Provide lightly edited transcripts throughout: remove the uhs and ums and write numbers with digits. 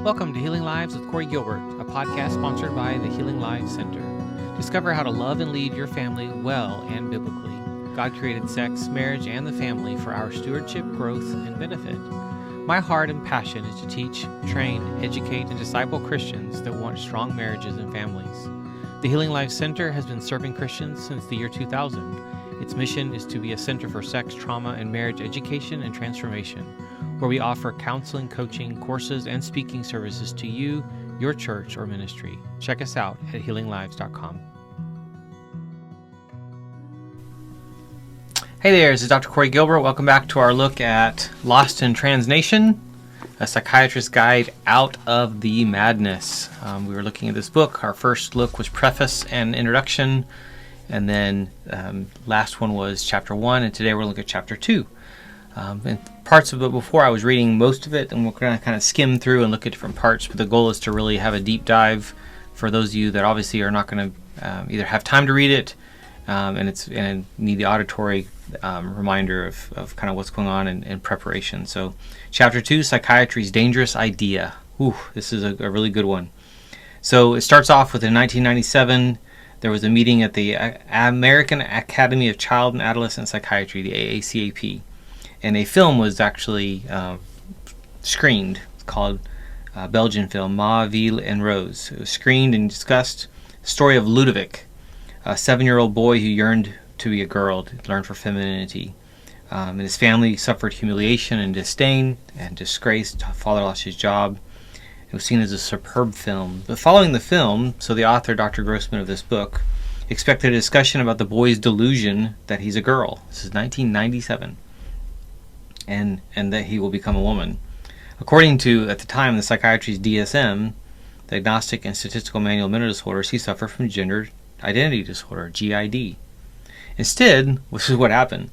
Welcome to Healing Lives with Corey Gilbert, a podcast sponsored by the Healing Lives Center. Discover how to love and lead your family well and biblically. God created sex, marriage, and the family for our stewardship, growth, and benefit. My heart and passion is to teach, train, educate, and disciple Christians that want strong marriages and families. The Healing Lives Center has been serving Christians since the year 2000. Its mission is to be a center for sex, trauma, and marriage education and transformation, where we offer counseling, coaching, courses, and speaking services to you, your church, or ministry. Check us out at healinglives.com. Hey there, this is Dr. Corey Gilbert. Welcome back to our look at Lost in Transnation, a psychiatrist's guide out of the madness. We were looking at this book. Our first look was preface and introduction, and then last one was chapter 1, and today we're looking at chapter 2. And parts of it before I was reading most of it, and we're going to kind of skim through and look at different parts, but the goal is to really have a deep dive for those of you that obviously are not going to either have time to read it and need the auditory reminder of kind of what's going on in preparation. So chapter 2, Psychiatry's Dangerous Idea. Ooh, this is a really good one. So it starts off with in 1997, there was a meeting at the American Academy of Child and Adolescent Psychiatry, the AACAP. And a film was actually screened. It's called Belgian film, Ma, Ville and Rose. It was screened and discussed the story of Ludovic, a 7-year-old boy who yearned to be a girl, to learn for femininity. And his family suffered humiliation and disdain and disgrace. His father lost his job. It was seen as a superb film. But following the film, so the author, Dr. Grossman of this book, expected a discussion about the boy's delusion that he's a girl. This is 1997. And that he will become a woman. According to, at the time, the Psychiatry's DSM, the Diagnostic and Statistical Manual of Mental Disorders, he suffered from gender identity disorder, GID. Instead, this is what happened.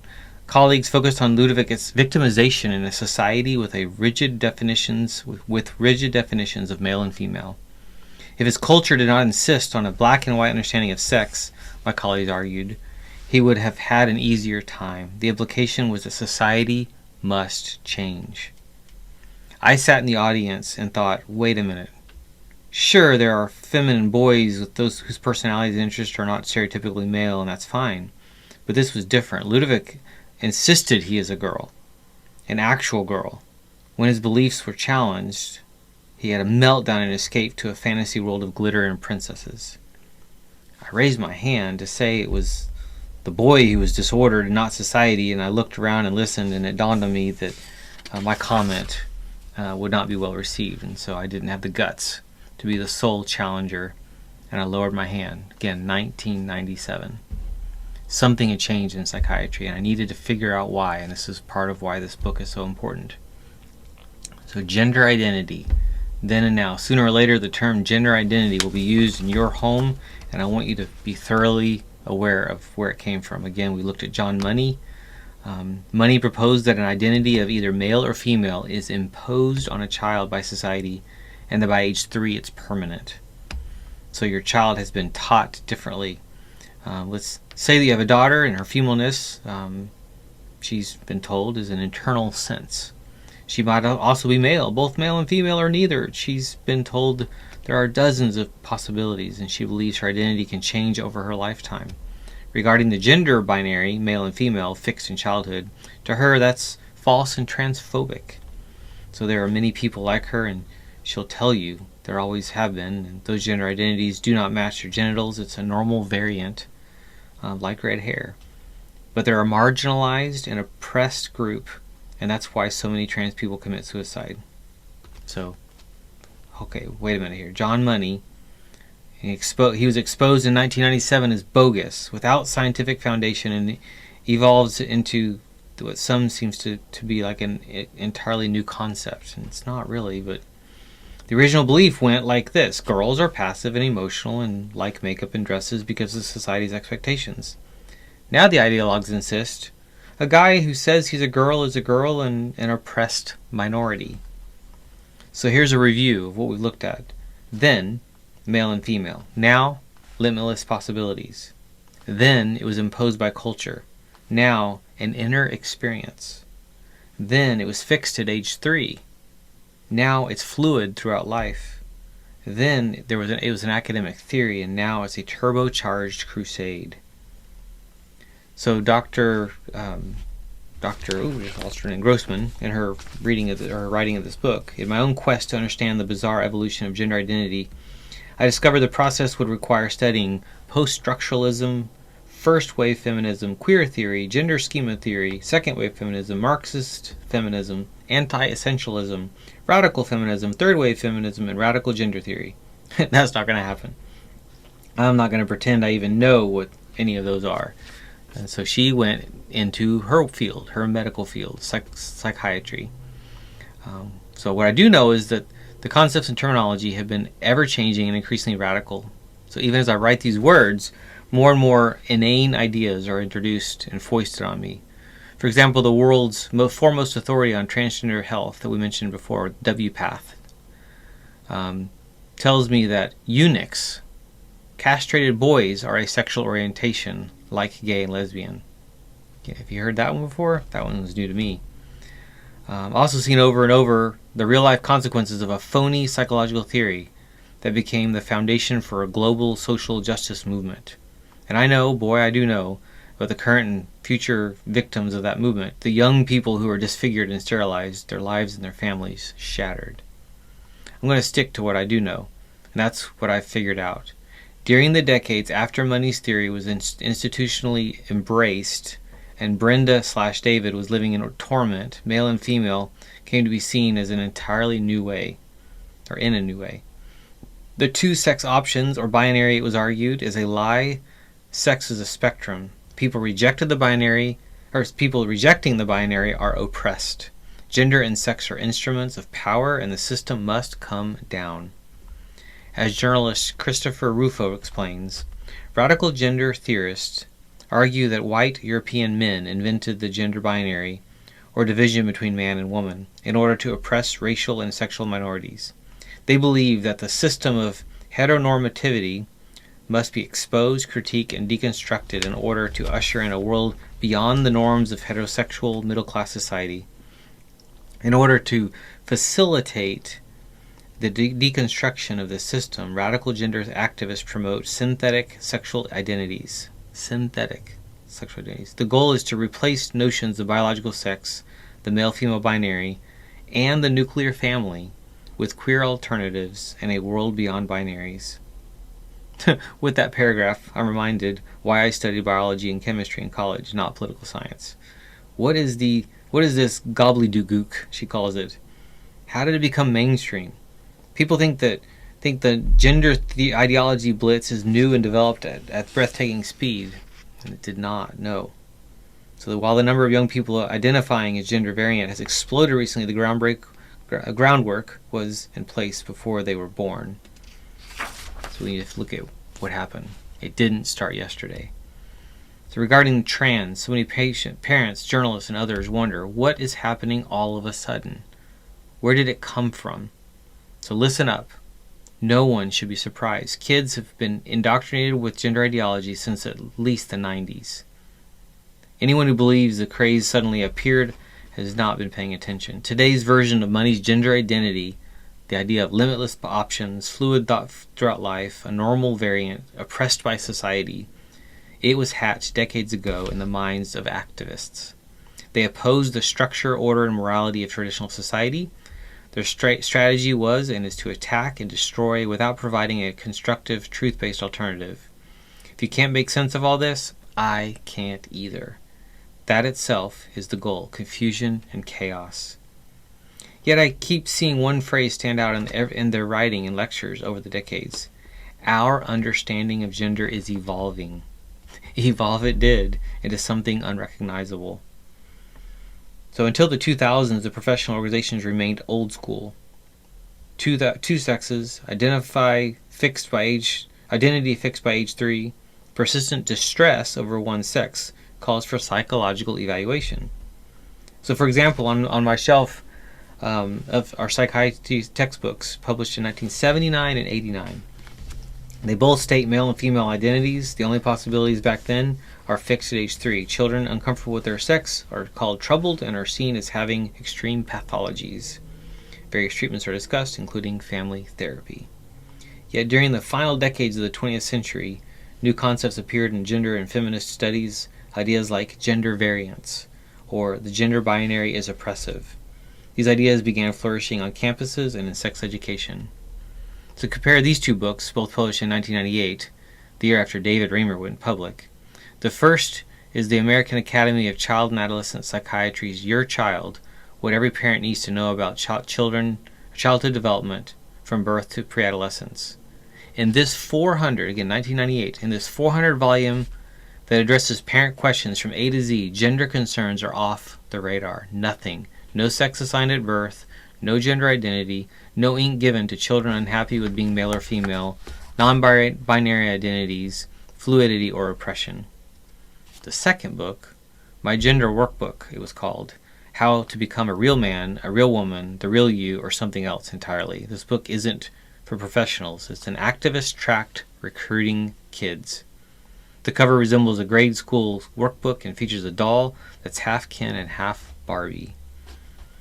Colleagues focused on Ludovic's victimization in a society with rigid definitions of male and female. If his culture did not insist on a black and white understanding of sex, my colleagues argued, he would have had an easier time. The implication was that society must change. I sat in the audience and thought, wait a minute. Sure, there are feminine boys with those whose personalities and interests are not stereotypically male, and that's fine. But this was different. Ludovic insisted he is a girl, an actual girl. When his beliefs were challenged, he had a meltdown and escaped to a fantasy world of glitter and princesses. I raised my hand to say it was the boy who was disordered and not society, and I looked around and listened, and it dawned on me that my comment would not be well received, and so I didn't have the guts to be the sole challenger, and I lowered my hand. Again, 1997. Something had changed in psychiatry, and I needed to figure out why, and this is part of why this book is so important. So gender identity, then and now. Sooner or later, the term gender identity will be used in your home, and I want you to be thoroughly aware of where it came from. Again, we looked at John Money. Money proposed that an identity of either male or female is imposed on a child by society, and that by age 3 it's permanent. So your child has been taught differently. Let's say that you have a daughter, and her femaleness, she's been told, is an internal sense. She might also be male, both male and female, or neither. She's been told there are dozens of possibilities, and she believes her identity can change over her lifetime. Regarding the gender binary, male and female, fixed in childhood, to her that's false and transphobic. So there are many people like her, and she'll tell you there always have been, and those gender identities do not match your genitals. It's a normal variant, like red hair. But they're a marginalized and oppressed group, and that's why so many trans people commit suicide. So, okay, wait a minute here. John Money, he was exposed in 1997 as bogus, without scientific foundation, and evolves into what some seems to be like an entirely new concept. And it's not really, but the original belief went like this. Girls are passive and emotional and like makeup and dresses because of society's expectations. Now the ideologues insist a guy who says he's a girl is a girl and an oppressed minority. So here's a review of what we've looked at. Then, male and female. Now, limitless possibilities. Then, it was imposed by culture. Now, an inner experience. Then, it was fixed at age 3. Now it's fluid throughout life. Then it was an academic theory, and now it's a turbocharged crusade. So Dr. Grossman, in her writing of this book, in my own quest to understand the bizarre evolution of gender identity, I discovered the process would require studying post-structuralism, first-wave feminism, queer theory, gender schema theory, second-wave feminism, Marxist feminism, anti-essentialism, radical feminism, third-wave feminism, and radical gender theory. That's not going to happen. I'm not going to pretend I even know what any of those are. And so she went into her field, her medical field, psychiatry. So what I do know is that the concepts and terminology have been ever-changing and increasingly radical. So even as I write these words, more and more inane ideas are introduced and foisted on me. For example, the world's foremost authority on transgender health that we mentioned before, WPATH, tells me that eunuchs, castrated boys, are a sexual orientation like gay and lesbian. Have you heard that one before? That one was new to me. I've also seen over and over the real-life consequences of a phony psychological theory that became the foundation for a global social justice movement. And I know, boy, I do know, about the current and future victims of that movement, the young people who are disfigured and sterilized, their lives and their families shattered. I'm going to stick to what I do know, and that's what I've figured out. During the decades after Money's theory was institutionally embraced and Brenda/David was living in torment, male and female came to be seen as an entirely new way, or in a new way. The two sex options, or binary, it was argued, is a lie. Sex is a spectrum. People rejecting the binary are oppressed. Gender and sex are instruments of power, and the system must come down. As journalist Christopher Rufo explains, radical gender theorists argue that white European men invented the gender binary, or division between man and woman, in order to oppress racial and sexual minorities. They believe that the system of heteronormativity must be exposed, critiqued, and deconstructed in order to usher in a world beyond the norms of heterosexual middle-class society. In order to facilitate the deconstruction of this system, radical gender activists promote synthetic sexual identities. The goal is to replace notions of biological sex, the male-female binary, and the nuclear family with queer alternatives and a world beyond binaries. With that paragraph, I'm reminded why I studied biology and chemistry in college, not political science. What is this gobbledygook, she calls it? How did it become mainstream? People think the gender ideology blitz is new and developed at breathtaking speed, and it did not, no. So while the number of young people identifying as gender variant has exploded recently, the groundwork was in place before they were born. So we need to look at what happened. It didn't start yesterday. So regarding trans, so many parents, journalists, and others wonder, what is happening all of a sudden? Where did it come from? So listen up. No one should be surprised. Kids have been indoctrinated with gender ideology since at least the 90s. Anyone who believes the craze suddenly appeared has not been paying attention. Today's version of Money's gender identity, the idea of limitless options, fluid thought throughout life, a normal variant, oppressed by society, it was hatched decades ago in the minds of activists. They opposed the structure, order, and morality of traditional society. Their strategy was and is to attack and destroy without providing a constructive, truth-based alternative. If you can't make sense of all this, I can't either. That itself is the goal: confusion and chaos. Yet I keep seeing one phrase stand out in their writing and lectures over the decades. Our understanding of gender is evolving. Evolve it did into something unrecognizable. So until the 2000s, the professional organizations remained old school. Two sexes, identity fixed by age 3, persistent distress over one sex calls for psychological evaluation. So for example, on my shelf of our psychiatry textbooks published in 1979 and 89, they both state male and female identities. The only possibilities back then are fixed at age 3. Children uncomfortable with their sex are called troubled and are seen as having extreme pathologies. Various treatments are discussed, including family therapy. Yet during the final decades of the 20th century, new concepts appeared in gender and feminist studies, ideas like gender variance, or the gender binary is oppressive. These ideas began flourishing on campuses and in sex education. To compare these two books, both published in 1998, the year after David Raymer went public, the first is the American Academy of Child and Adolescent Psychiatry's Your Child, What Every Parent Needs to Know About Childhood Development from Birth to Preadolescence. In this 1998, in this 400 volume that addresses parent questions from A to Z, gender concerns are off the radar. Nothing. No sex assigned at birth, no gender identity, no ink given to children unhappy with being male or female, non-binary identities, fluidity, or oppression. The second book, My Gender Workbook, it was called, How to Become a Real Man, a Real Woman, the Real You, or Something Else Entirely. This book isn't for professionals. It's an activist tract recruiting kids. The cover resembles a grade school workbook and features a doll that's half Ken and half Barbie.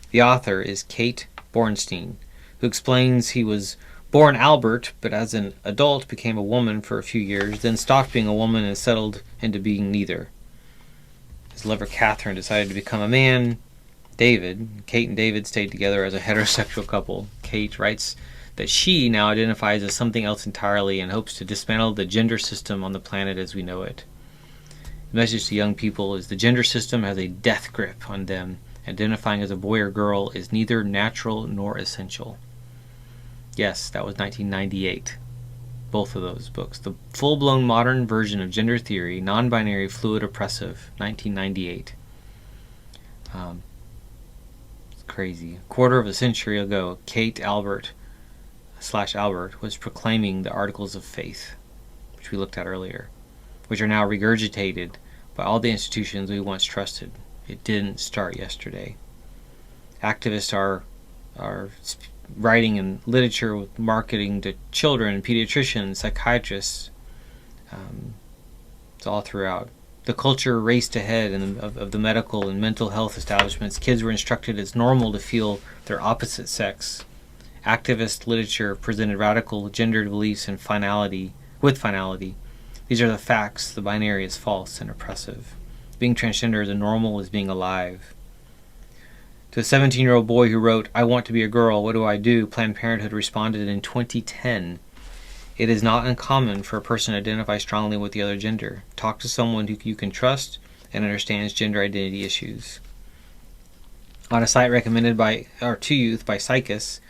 The author is Kate Bornstein, who explains he was born Albert, but as an adult became a woman for a few years, then stopped being a woman and settled into being neither. His lover Catherine decided to become a man, David. Kate and David stayed together as a heterosexual couple. Kate writes that she now identifies as something else entirely and hopes to dismantle the gender system on the planet as we know it. The message to young people is the gender system has a death grip on them. Identifying as a boy or girl is neither natural nor essential. Yes, that was 1998. Both of those books. The full-blown modern version of gender theory, non-binary, fluid, oppressive, 1998. It's crazy. A quarter of a century ago, Kate Albert was proclaiming the Articles of Faith, which we looked at earlier, which are now regurgitated by all the institutions we once trusted. It didn't start yesterday. Activists are writing in literature with marketing to children, pediatricians, psychiatrists. It's all throughout. The culture raced ahead of the medical and mental health establishments. Kids were instructed it's normal to feel their opposite sex. Activist literature presented radical gendered beliefs and finality. These are the facts. The binary is false and oppressive. Being transgender is as normal as being alive. To a 17-year-old boy who wrote, I want to be a girl, what do I do? Planned Parenthood responded in 2010. It is not uncommon for a person to identify strongly with the other gender. Talk to someone who you can trust and understands gender identity issues. On a site recommended to youth by Psychiatry,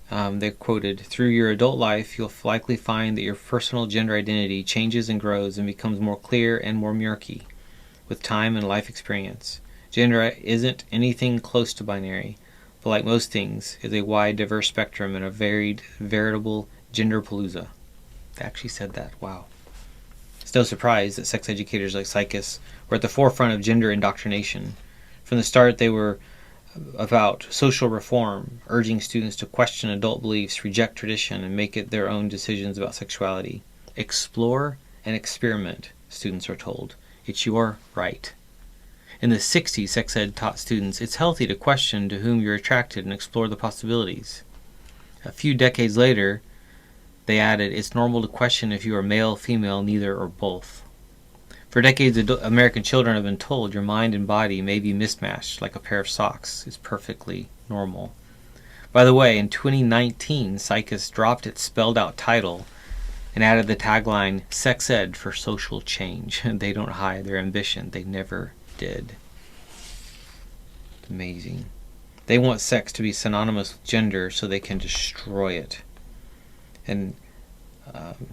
they quoted, through your adult life, you'll likely find that your personal gender identity changes and grows and becomes more clear and more murky with time and life experience. Gender isn't anything close to binary, but like most things, is a wide, diverse spectrum and a veritable genderpalooza. They actually said that. Wow. It's no surprise that sex educators like Psychiatry were at the forefront of gender indoctrination. From the start, they were about social reform, urging students to question adult beliefs, reject tradition, and make it their own decisions about sexuality. Explore and experiment, students are told. It's your right. In the 60s, sex ed taught students it's healthy to question to whom you're attracted and explore the possibilities. A few decades later, they added it's normal to question if you are male, female, neither, or both. For decades, American children have been told your mind and body may be mismatched like a pair of socks. It's perfectly normal. By the way, in 2019, Psychiatry dropped its spelled-out title and added the tagline, Sex Ed for Social Change. They don't hide their ambition. They never did. It's amazing. They want sex to be synonymous with gender so they can destroy it. And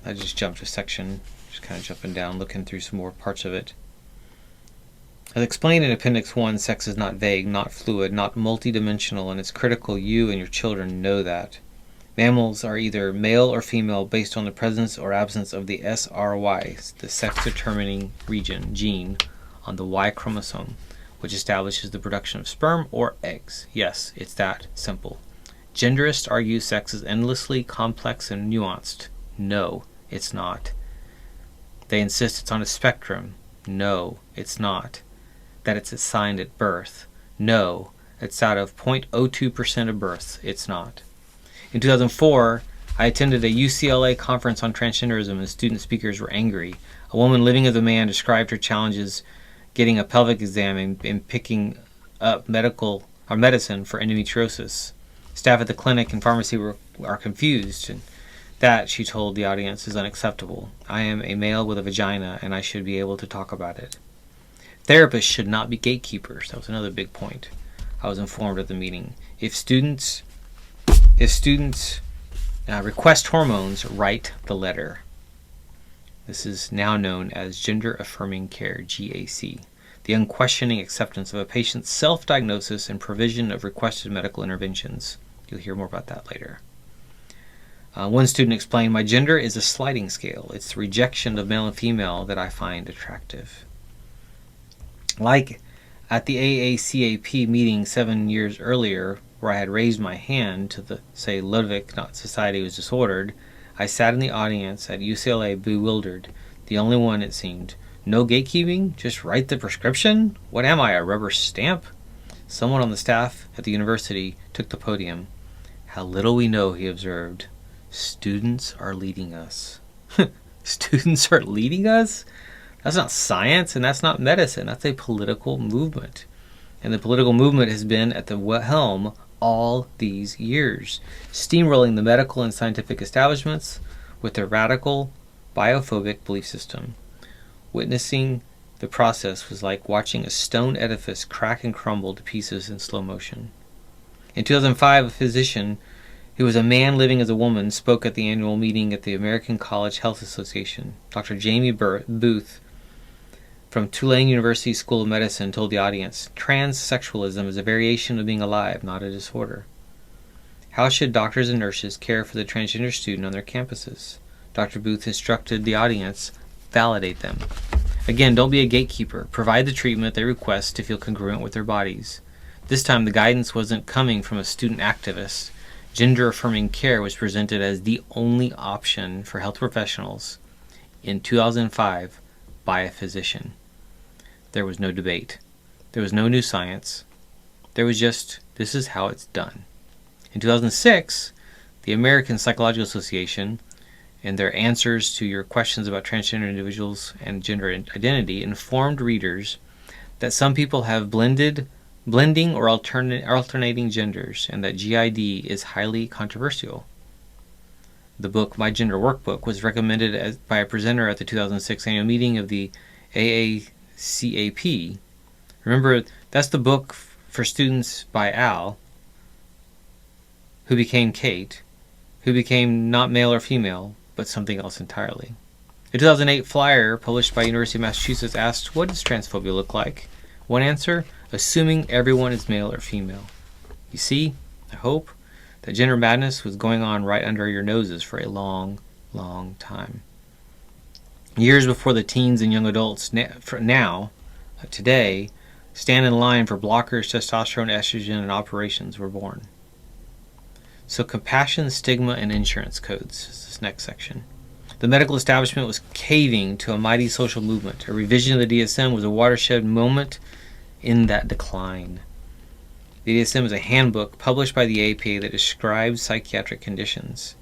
I just jumped a section, just kind of jumping down, looking through some more parts of it. As explained in Appendix 1, sex is not vague, not fluid, not multidimensional, and it's critical you and your children know that. Mammals are either male or female based on the presence or absence of the SRY, the sex-determining gene, on the Y chromosome, which establishes the production of sperm or eggs. Yes, it's that simple. Genderists argue sex is endlessly complex and nuanced. No, it's not. They insist it's on a spectrum. No, it's not. That it's assigned at birth. No, It's out of 0.02% of births. It's not. In 2004, I attended a UCLA conference on transgenderism and student speakers were angry. A woman living as a man described her challenges getting a pelvic exam and picking up medicine for endometriosis. Staff at the clinic and pharmacy are confused, and that, she told the audience, is unacceptable. I am a male with a vagina, and I should be able to talk about it. Therapists should not be gatekeepers. That was another big point I was informed at the meeting. If students request hormones, write the letter. This is now known as gender affirming care, GAC, the unquestioning acceptance of a patient's self-diagnosis and provision of requested medical interventions. You'll hear more about that later. One student explained, my gender is a sliding scale. It's the rejection of male and female that I find attractive. Like at the AACAP meeting 7 years earlier, where I had raised my hand to say Ludwig, not society, was disordered, I sat in the audience at UCLA bewildered, the only one it seemed. No gatekeeping? Just write the prescription? What am I, a rubber stamp? Someone on the staff at the university took the podium. How little we know, he observed. Students are leading us. Students are leading us? That's not science and that's not medicine. That's a political movement. And the political movement has been at the helm all these years, steamrolling the medical and scientific establishments with their radical, biophobic belief system. Witnessing the process was like watching a stone edifice crack and crumble to pieces in slow motion. In 2005, a physician who was a man living as a woman spoke at the annual meeting at the American College Health Association. Dr. Jamie Booth from Tulane University School of Medicine told the audience, transsexualism is a variation of being alive, not a disorder. How should doctors and nurses care for the transgender student on their campuses? Dr. Booth instructed the audience, validate them. Again, don't be a gatekeeper. Provide the treatment they request to feel congruent with their bodies. This time, the guidance wasn't coming from a student activist. Gender-affirming care was presented as the only option for health professionals in 2005 by a physician. There was no debate. There was no new science. There was just, this is how it's done. In 2006, the American Psychological Association, and their answers to your questions about transgender individuals and gender identity, informed readers that some people have blending or alternating genders, and that GID is highly controversial. The book, My Gender Workbook, was recommended by a presenter at the 2006 annual meeting of the AACAP. Remember, that's the book for students by Al, who became Kate, who became not male or female, but something else entirely. A 2008 flyer published by University of Massachusetts asked, what does transphobia look like? One answer, assuming everyone is male or female. You see, I hope, that gender madness was going on right under your noses for a long, long time. Years before the teens and young adults today, stand in line for blockers, testosterone, estrogen, and operations were born. So compassion, stigma, and insurance codes is this next section. The medical establishment was caving to a mighty social movement. A revision of the DSM was a watershed moment in that decline. The DSM is a handbook published by the APA that describes psychiatric conditions.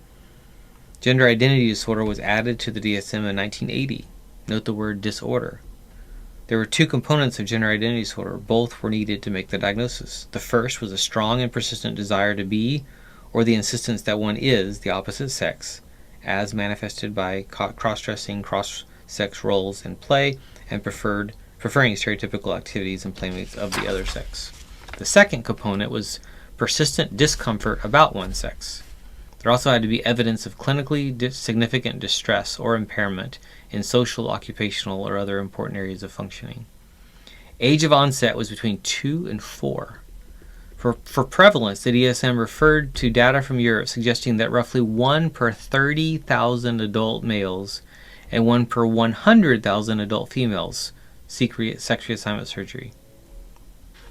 Gender identity disorder was added to the DSM in 1980. Note the word disorder. There were two components of gender identity disorder. Both were needed to make the diagnosis. The first was a strong and persistent desire to be, or the insistence that one is, the opposite sex, as manifested by cross-dressing, cross-sex roles in play, and preferring stereotypical activities and playmates of the other sex. The second component was persistent discomfort about one's sex. There also had to be evidence of clinically significant distress or impairment in social, occupational, or other important areas of functioning. Age of onset was between 2 and 4. For prevalence, the DSM referred to data from Europe suggesting that roughly 1 per 30,000 adult males and 1 per 100,000 adult females seek sex reassignment surgery.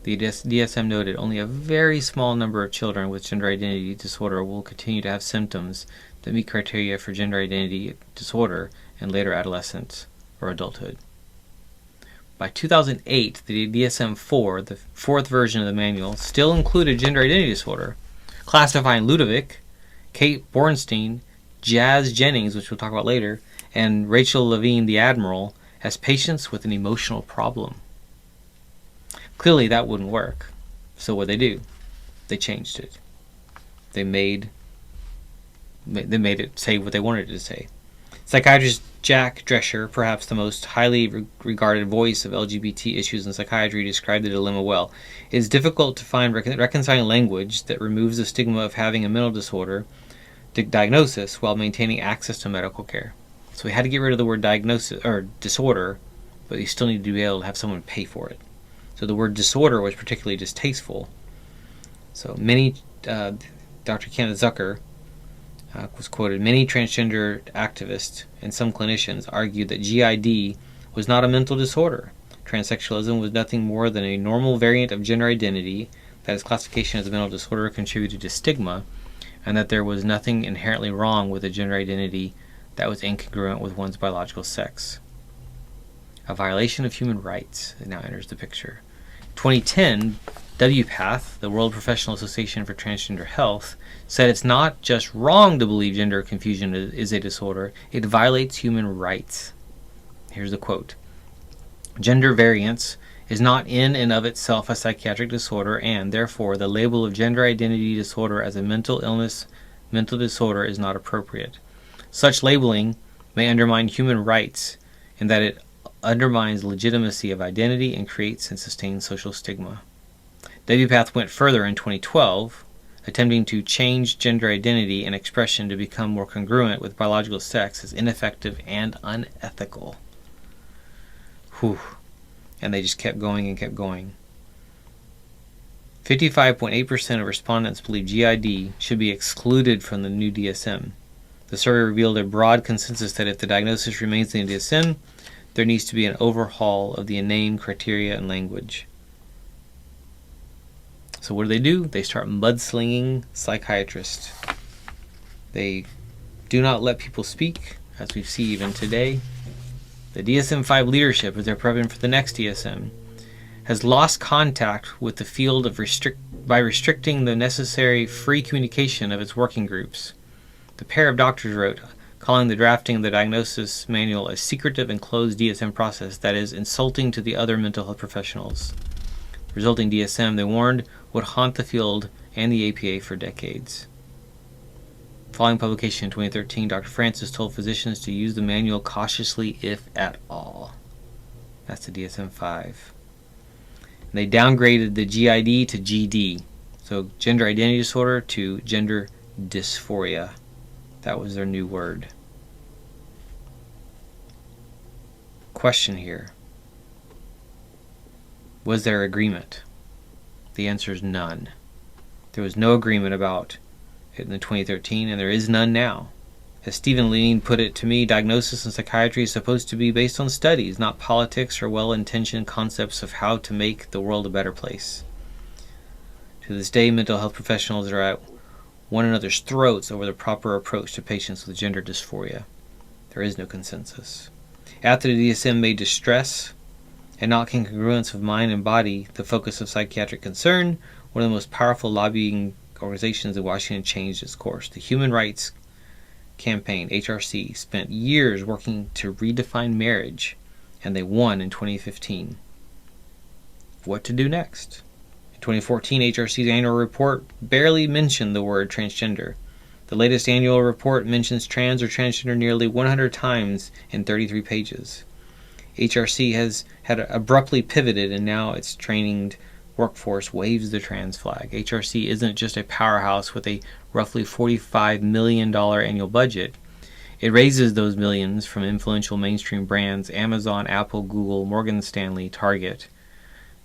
The DSM noted only a very small number of children with gender identity disorder will continue to have symptoms that meet criteria for gender identity disorder in later adolescence or adulthood. By 2008, the DSM-4, the fourth version of the manual, still included gender identity disorder, classifying Ludovic, Kate Bornstein, Jazz Jennings, which we'll talk about later, and Rachel Levine, the Admiral, as patients with an emotional problem. Clearly, that wouldn't work. So what did they do? They changed it. They made it say what they wanted it to say. Psychiatrist Jack Drescher, perhaps the most highly regarded voice of LGBT issues in psychiatry, described the dilemma well. It is difficult to find reconciling language that removes the stigma of having a mental disorder diagnosis while maintaining access to medical care. So we had to get rid of the word diagnosis or disorder, but you still need to be able to have someone pay for it. So the word disorder was particularly distasteful. So many, Dr. Kenneth Zucker was quoted, many transgender activists and some clinicians argued that GID was not a mental disorder. Transsexualism was nothing more than a normal variant of gender identity, that its classification as a mental disorder contributed to stigma, and that there was nothing inherently wrong with a gender identity that was incongruent with one's biological sex. A violation of human rights now enters the picture. 2010, WPATH, the World Professional Association for Transgender Health, said it's not just wrong to believe gender confusion is a disorder, it violates human rights. Here's the quote. Gender variance is not in and of itself a psychiatric disorder, and therefore the label of gender identity disorder as a mental illness, mental disorder is not appropriate. Such labeling may undermine human rights in that it undermines legitimacy of identity and creates and sustains social stigma. WPATH went further in 2012, attempting to change gender identity and expression to become more congruent with biological sex as ineffective and unethical. Whew. And they just kept going and kept going. 55.8% of respondents believe GID should be excluded from the new DSM. The survey revealed a broad consensus that if the diagnosis remains in the DSM, there needs to be an overhaul of the name, criteria, and language. So what do? They start mudslinging psychiatrists. They do not let people speak, as we see even today. The DSM-5 leadership, as they're prepping for the next DSM, has lost contact with the field of by restricting the necessary free communication of its working groups. The pair of doctors wrote, calling the drafting of the diagnosis manual a secretive and closed DSM process that is insulting to the other mental health professionals. The resulting DSM, they warned, would haunt the field and the APA for decades. Following publication in 2013, Dr. Francis told physicians to use the manual cautiously, if at all. That's the DSM-5. And they downgraded the GID to GD, so gender identity disorder to gender dysphoria. That was their new word. Question here. Was there agreement? The answer is none. There was no agreement about it in 2013, and there is none now. As Stephen Levine put it to me, diagnosis in psychiatry is supposed to be based on studies, not politics or well-intentioned concepts of how to make the world a better place. To this day, mental health professionals are at one another's throats over the proper approach to patients with gender dysphoria. There is no consensus. After the DSM made distress and not incongruence of mind and body the focus of psychiatric concern, one of the most powerful lobbying organizations in Washington changed its course. The Human Rights Campaign, HRC, spent years working to redefine marriage, and they won in 2015. What to do next? In 2014, HRC's annual report barely mentioned the word transgender. The latest annual report mentions trans or transgender nearly 100 times in 33 pages. HRC has had abruptly pivoted, and now its trained workforce waves the trans flag. HRC isn't just a powerhouse with a roughly $45 million annual budget. It raises those millions from influential mainstream brands Amazon, Apple, Google, Morgan Stanley, Target.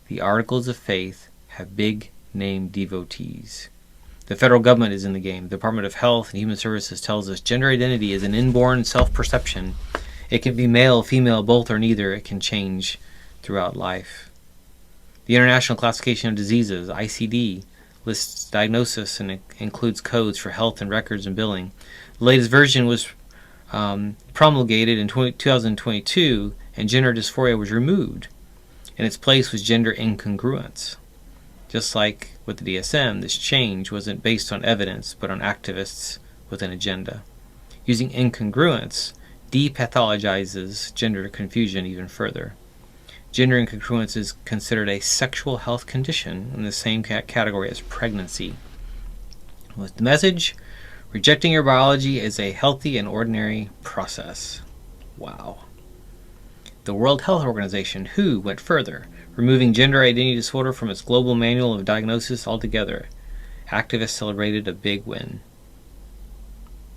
The articles of faith have big name devotees. The federal government is in the game. The Department of Health and Human Services tells us gender identity is an inborn self-perception. It can be male, female, both, or neither. It can change throughout life. The International Classification of Diseases, ICD, lists diagnosis and includes codes for health and records and billing. The latest version was promulgated in 2022, and gender dysphoria was removed. In its place was gender incongruence. Just like with the DSM, this change wasn't based on evidence, but on activists with an agenda. Using incongruence depathologizes gender confusion even further. Gender incongruence is considered a sexual health condition in the same category as pregnancy. With the message, rejecting your biology is a healthy and ordinary process. Wow. The World Health Organization, WHO, went further, removing gender identity disorder from its global manual of diagnosis altogether. Activists celebrated a big win.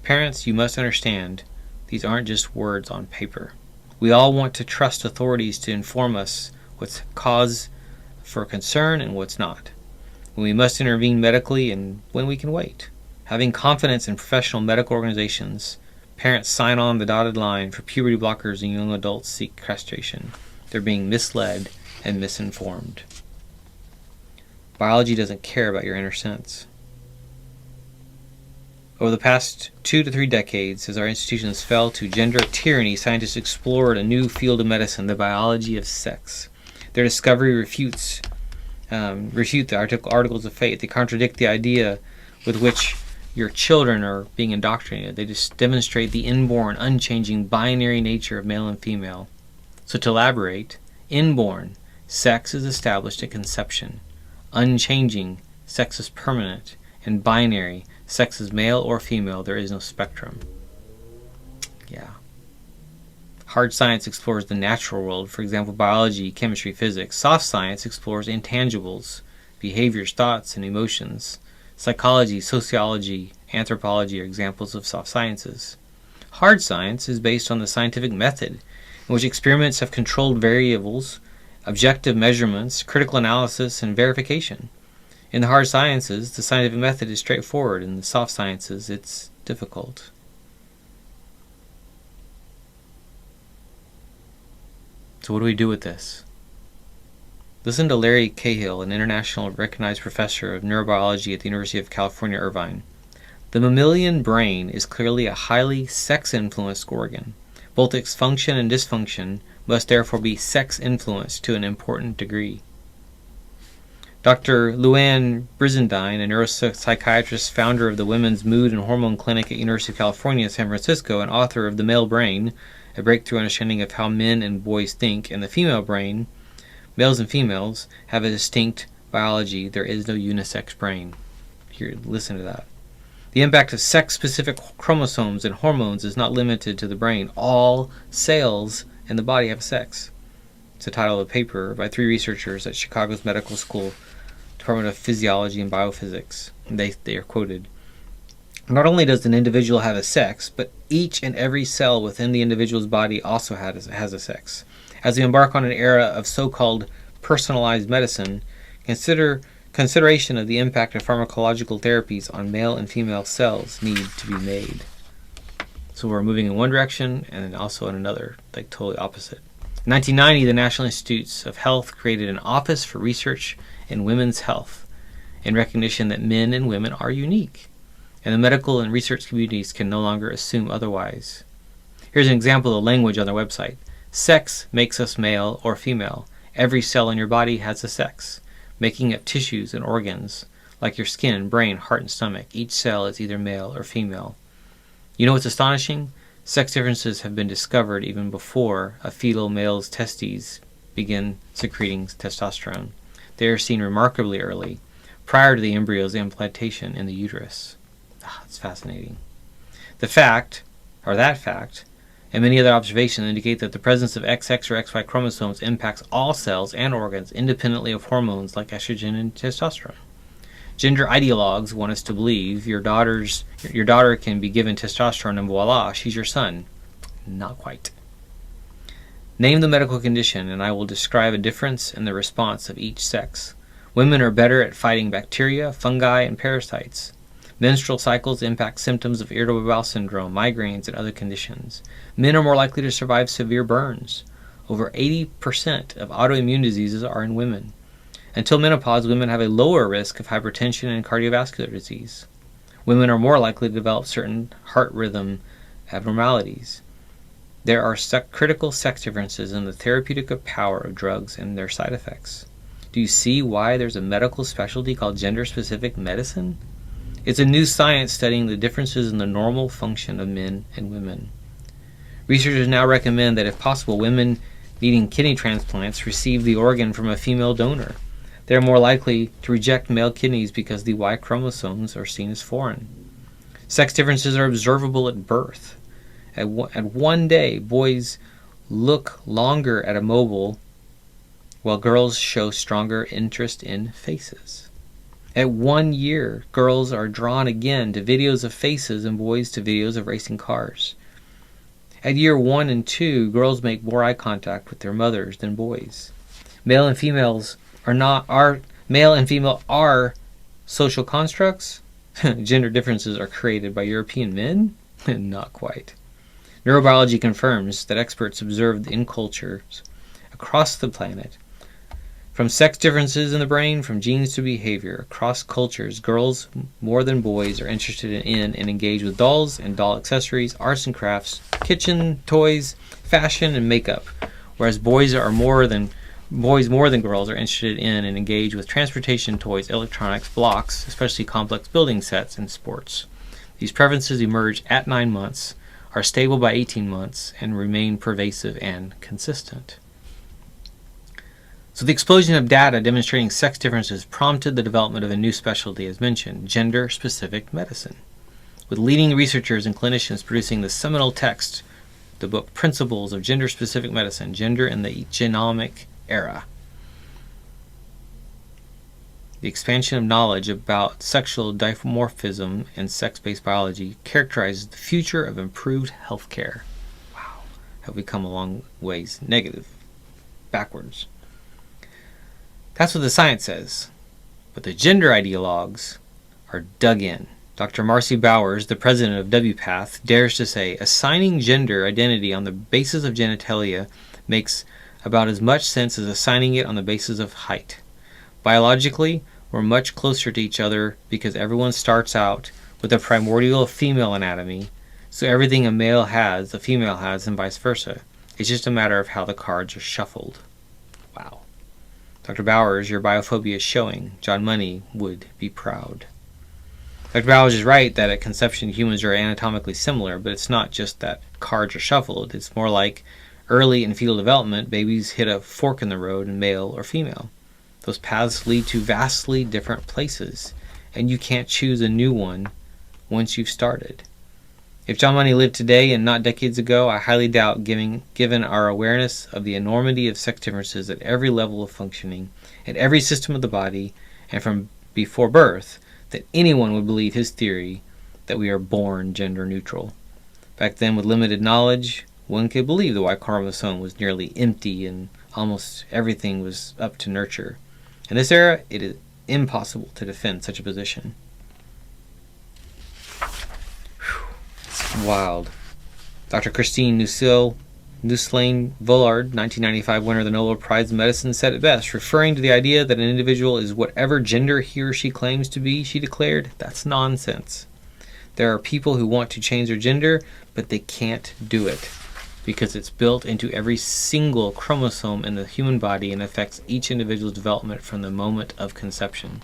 Parents, you must understand, these aren't just words on paper. We all want to trust authorities to inform us what's cause for concern and what's not, when we must intervene medically and when we can wait. Having confidence in professional medical organizations, parents sign on the dotted line for puberty blockers and young adults seek castration. They're being misled and misinformed. Biology doesn't care about your inner sense. Over the past 2 to 3 decades, as our institutions fell to gender tyranny, scientists explored a new field of medicine, the biology of sex. Their discovery refute the articles of faith. They contradict the idea with which your children are being indoctrinated. They just demonstrate the inborn, unchanging, binary nature of male and female. So to elaborate, inborn, sex is established at conception. Unchanging, sex is permanent. And binary, sex is male or female, there is no spectrum. Yeah. Hard science explores the natural world, for example, biology, chemistry, physics. Soft science explores intangibles, behaviors, thoughts, and emotions. Psychology, sociology, anthropology are examples of soft sciences. Hard science is based on the scientific method, in which experiments have controlled variables, objective measurements, critical analysis, and verification. In the hard sciences, the scientific method is straightforward. In the soft sciences, it's difficult. So what do we do with this? Listen to Larry Cahill, an international recognized professor of neurobiology at the University of California, Irvine. The mammalian brain is clearly a highly sex-influenced organ. Both its function and dysfunction must therefore be sex-influenced to an important degree. Dr. Luann Brizendine, a neuropsychiatrist, founder of the Women's Mood and Hormone Clinic at University of California, San Francisco, and author of The Male Brain, a breakthrough understanding of how men and boys think, and the female brain, males and females have a distinct biology. There is no unisex brain. Here, listen to that. The impact of sex-specific chromosomes and hormones is not limited to the brain. All cells in the body have sex. It's the title of a paper by 3 researchers at Chicago's Medical School, Department of Physiology and Biophysics. They are quoted. Not only does an individual have a sex, but each and every cell within the individual's body also has a sex. As we embark on an era of so-called personalized medicine, consideration of the impact of pharmacological therapies on male and female cells need to be made. So we're moving in one direction and also in another, like totally opposite. In 1990, the National Institutes of Health created an Office for Research in Women's Health in recognition that men and women are unique, and the medical and research communities can no longer assume otherwise. Here's an example of the language on their website. Sex makes us male or female. Every cell in your body has a sex, making up tissues and organs, like your skin, brain, heart, and stomach. Each cell is either male or female. You know what's astonishing? Sex differences have been discovered even before a fetal male's testes begin secreting testosterone. They are seen remarkably early, prior to the embryo's implantation in the uterus. It's fascinating. That fact, and many other observations indicate that the presence of XX or XY chromosomes impacts all cells and organs independently of hormones like estrogen and testosterone. Gender ideologues want us to believe your daughter can be given testosterone and voila, she's your son. Not quite. Name the medical condition and I will describe a difference in the response of each sex. Women are better at fighting bacteria, fungi, and parasites. Menstrual cycles impact symptoms of irritable bowel syndrome, migraines, and other conditions. Men are more likely to survive severe burns. Over 80% of autoimmune diseases are in women. Until menopause, women have a lower risk of hypertension and cardiovascular disease. Women are more likely to develop certain heart rhythm abnormalities. There are critical sex differences in the therapeutic power of drugs and their side effects. Do you see why there's a medical specialty called gender-specific medicine? It's a new science studying the differences in the normal function of men and women. Researchers now recommend that if possible, women needing kidney transplants receive the organ from a female donor. They are more likely to reject male kidneys because the Y chromosomes are seen as foreign. Sex differences are observable at birth. At one day, boys look longer at a mobile, while girls show stronger interest in faces. At 1 year, girls are drawn again to videos of faces and boys to videos of racing cars. At year 1 and 2, girls make more eye contact with their mothers than boys. Male and female are social constructs. Gender differences are created by European men? Not quite. Neurobiology confirms that experts observed in cultures across the planet, from sex differences in the brain, from genes to behavior, across cultures, girls more than boys are interested in and engage with dolls and doll accessories, arts and crafts, kitchen toys, fashion, and makeup, whereas boys more than girls are interested in and engage with transportation, toys, electronics, blocks, especially complex building sets, and sports. These preferences emerge at 9 months, are stable by 18 months, and remain pervasive and consistent. So the explosion of data demonstrating sex differences prompted the development of a new specialty, as mentioned, gender-specific medicine, with leading researchers and clinicians producing the seminal text, the book Principles of Gender-Specific Medicine, Gender in the Genomic Era. The expansion of knowledge about sexual dimorphism and sex-based biology characterizes the future of improved healthcare. Wow, have we come a long ways negative, backwards. That's what the science says, but the gender ideologues are dug in. Dr. Marcy Bowers, the president of WPATH, dares to say, assigning gender identity on the basis of genitalia makes about as much sense as assigning it on the basis of height. Biologically, we're much closer to each other because everyone starts out with a primordial female anatomy, so everything a male has, a female has, and vice versa. It's just a matter of how the cards are shuffled. Wow. Dr. Bowers, your biophobia is showing. John Money would be proud. Dr. Bowers is right that at conception humans are anatomically similar, but it's not just that cards are shuffled. It's more like early in fetal development, babies hit a fork in the road in male or female. Those paths lead to vastly different places, and you can't choose a new one once you've started. If John Money lived today and not decades ago, I highly doubt, given our awareness of the enormity of sex differences at every level of functioning, at every system of the body, and from before birth, that anyone would believe his theory that we are born gender neutral. Back then, with limited knowledge, one could believe the Y chromosome was nearly empty and almost everything was up to nurture. In this era, it is impossible to defend such a position. It's wild. Dr. Christine Nusslein-Vollard, 1995 winner of the Nobel Prize in Medicine, said it best, referring to the idea that an individual is whatever gender he or she claims to be. She declared, "That's nonsense. There are people who want to change their gender, but they can't do it because it's built into every single chromosome in the human body and affects each individual's development from the moment of conception."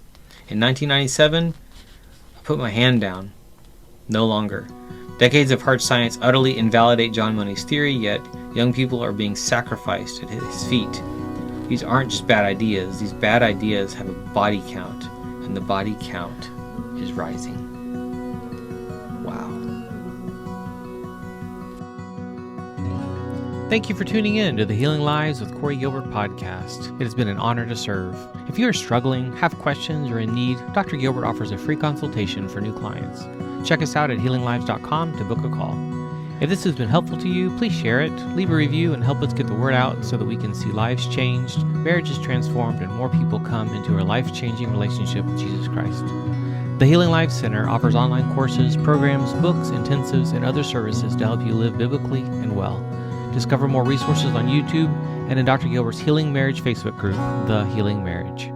In 1997, I put my hand down. No longer. Decades of hard science utterly invalidate John Money's theory, yet young people are being sacrificed at his feet. These aren't just bad ideas. These bad ideas have a body count, and the body count is rising. Wow. Thank you for tuning in to the Healing Lives with Corey Gilbert podcast. It has been an honor to serve. If you are struggling, have questions, or in need, Dr. Gilbert offers a free consultation for new clients. Check us out at healinglives.com to book a call. If this has been helpful to you, please share it, leave a review, and help us get the word out so that we can see lives changed, marriages transformed, and more people come into a life-changing relationship with Jesus Christ. The Healing Lives Center offers online courses, programs, books, intensives, and other services to help you live biblically and well. Discover more resources on YouTube and in Dr. Gilbert's Healing Marriage Facebook group, The Healing Marriage.